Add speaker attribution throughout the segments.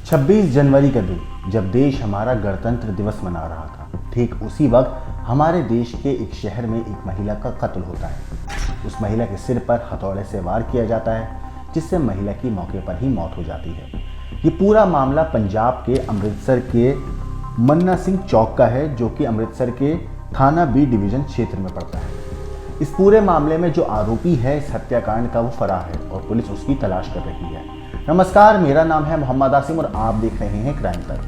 Speaker 1: 26 जनवरी का दिन जब देश हमारा गणतंत्र दिवस मना रहा था, ठीक उसी वक्त हमारे देश के एक शहर में एक महिला का कत्ल होता है। उस महिला के सिर पर हथौड़े से वार किया जाता है, जिससे महिला की मौके पर ही मौत हो जाती है। ये पूरा मामला पंजाब के अमृतसर के मन्ना सिंह चौक का है, जो कि अमृतसर के थाना बी डिवीजन क्षेत्र में पड़ता है। इस पूरे मामले में जो आरोपी है इस हत्याकांड का, वो फरार है और पुलिस उसकी तलाश कर रही है। नमस्कार, मेरा नाम है मोहम्मद आसिम और आप देख रहे हैं क्राइम टाइम।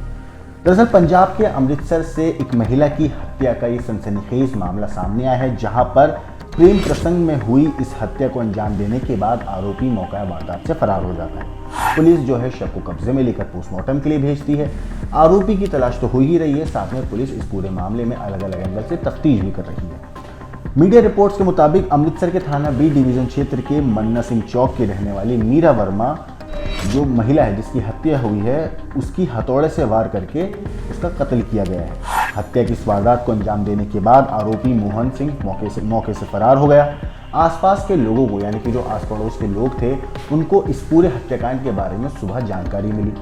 Speaker 1: दरअसल पंजाब के अमृतसर से एक महिला की हत्या का ये सनसनीखेज मामला सामने आया है, जहां पर प्रेम प्रसंग में हुई इस हत्या को अंजाम देने के बाद आरोपी मौका वारदात से फरार हो जाता है। पुलिस जो है शव को कब्जे में लेकर पोस्टमार्टम के लिए भेजती है। आरोपी की तलाश तो हो ही रही है, साथ में पुलिस इस पूरे मामले में अलग अलग एंगल से तफ्तीश भी कर रही है। मीडिया रिपोर्ट्स के मुताबिक अमृतसर के थाना बी डिवीजन क्षेत्र के मन्ना सिंह चौक की रहने वाली मीरा वर्मा जो महिला है जिसकी हत्या हुई है, उसकी हथौड़े से वार करके उसका कत्ल किया गया है। हत्या की इस वारदात को अंजाम देने के बाद आरोपी मोहन सिंह मौके से फरार हो गया। आसपास के लोगों को, यानी कि जो आस पड़ोस के लोग थे, उनको इस पूरे हत्याकांड के बारे में सुबह जानकारी मिली।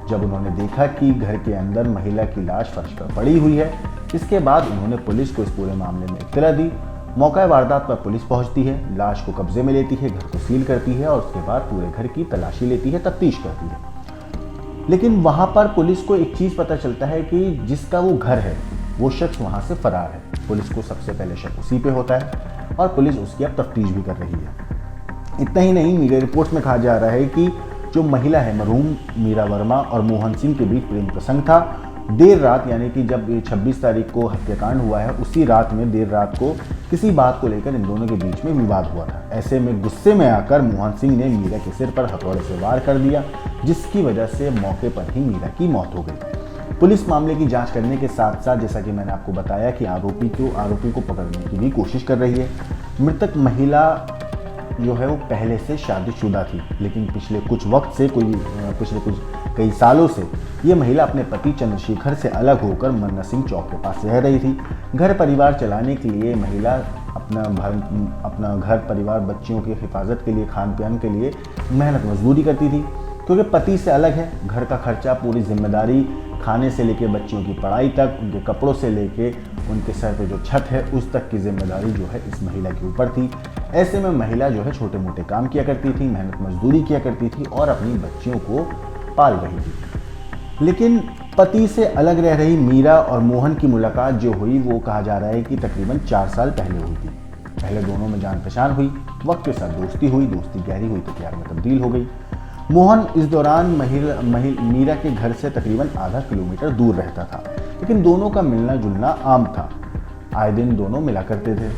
Speaker 1: जब उन्होंने देखा कि घर के अंदर महिला की लाश फर्श पर पड़ी हुई है, इसके बाद उन्होंने पुलिस को इस पूरे मामले में इत्तला दी। मौका वारदात पर पुलिस पहुंचती है, लाश को कब्जे में लेती है, घर को सील करती है और उसके बाद पूरे घर की तलाशी लेती है, तफ्तीश करती है। लेकिन वहां पर पुलिस को एक चीज पता चलता है कि जिसका वो घर है वो शख्स वहां से फरार है। पुलिस को सबसे पहले शक उसी पे होता है और पुलिस उसकी अब तफ्तीश भी कर रही है। इतना ही नहीं, मीडिया रिपोर्ट्स में कहा जा रहा है कि जो महिला है मरहूम मीरा वर्मा और मोहन सिंह के बीच प्रेम प्रसंग था। देर रात, यानी कि जब 26 तारीख को हत्याकांड हुआ है, उसी रात में देर रात को किसी बात को लेकर इन दोनों के बीच में विवाद हुआ था। ऐसे में गुस्से में आकर मोहन सिंह ने मीरा के सिर पर हथौड़े से वार कर दिया, जिसकी वजह से मौके पर ही मीरा की मौत हो गई। पुलिस मामले की जांच करने के साथ साथ, जैसा कि मैंने आपको बताया, कि आरोपी को पकड़ने की भी कोशिश कर रही है। मृतक महिला जो है वो पहले से शादीशुदा थी, लेकिन पिछले कुछ कई सालों से ये महिला अपने पति चंद्रशेखर से अलग होकर मन्ना सिंह चौक के पास रह रही थी। घर परिवार चलाने के लिए महिला अपना घर परिवार, बच्चियों की हिफाजत के लिए, खान पान के लिए मेहनत मजदूरी करती थी। क्योंकि पति से अलग है, घर का खर्चा, पूरी जिम्मेदारी, खाने से लेके बच्चियों की पढ़ाई तक, उनके कपड़ों से लेके उनके सर पे जो छत है उस तक की जिम्मेदारी जो है इस महिला के ऊपर थी। ऐसे में महिला जो है छोटे मोटे काम किया करती थी, मेहनत मजदूरी किया करती थी और अपनी बच्चियों को पाल रही थी। लेकिन पति से अलग रह रही मीरा और मोहन की मुलाकात जो हुई वो कहा जा रहा है कि तकरीबन 4 साल पहले हुई थी। पहले दोनों में जान पहचान हुई, वक्त के साथ दोस्ती हुई, दोस्ती गहरी हुई तो प्यार में तब्दील हो गई। मोहन इस दौरान मीरा के घर से तकरीबन आधा किलोमीटर दूर रहता था, लेकिन दोनों का मिलना जुलना आम था। आए दिन दोनों मिला करते थे।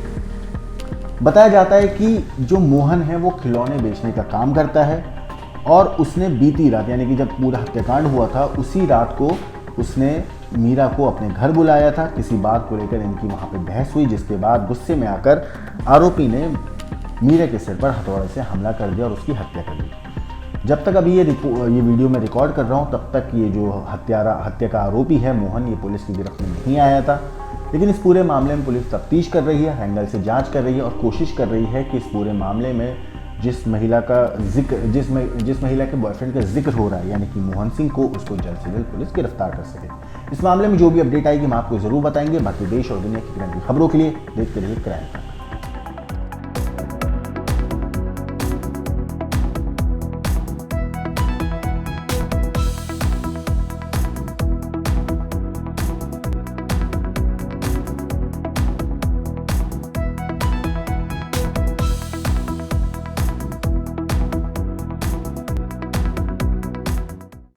Speaker 1: बताया जाता है कि जो मोहन है वो खिलौने बेचने का काम करता है और उसने बीती रात, यानी कि जब पूरा हत्याकांड हुआ था, उसी रात को उसने मीरा को अपने घर बुलाया था। किसी बात को लेकर इनकी वहाँ पे बहस हुई, जिसके बाद गुस्से में आकर आरोपी ने मीरा के सिर पर हथौड़े से हमला कर दिया और उसकी हत्या कर दी। जब तक अभी ये वीडियो में रिकॉर्ड कर रहा हूँ, तब तक ये जो हत्या का आरोपी है मोहन, ये पुलिस की गिरफ्त में नहीं आया था। लेकिन इस पूरे मामले में पुलिस तफ्तीश कर रही है, एंगल से जांच कर रही है और कोशिश कर रही है कि इस पूरे मामले में जिस महिला के बॉयफ्रेंड का जिक्र हो रहा है, यानी कि मोहन सिंह को, उसको जल्द से जल्द पुलिस गिरफ्तार कर सके। इस मामले में जो भी अपडेट आएगी हम आपको जरूर बताएंगे। बाकी देश और दुनिया की खबरों के लिए देखते रहिए क्राइम टाइम।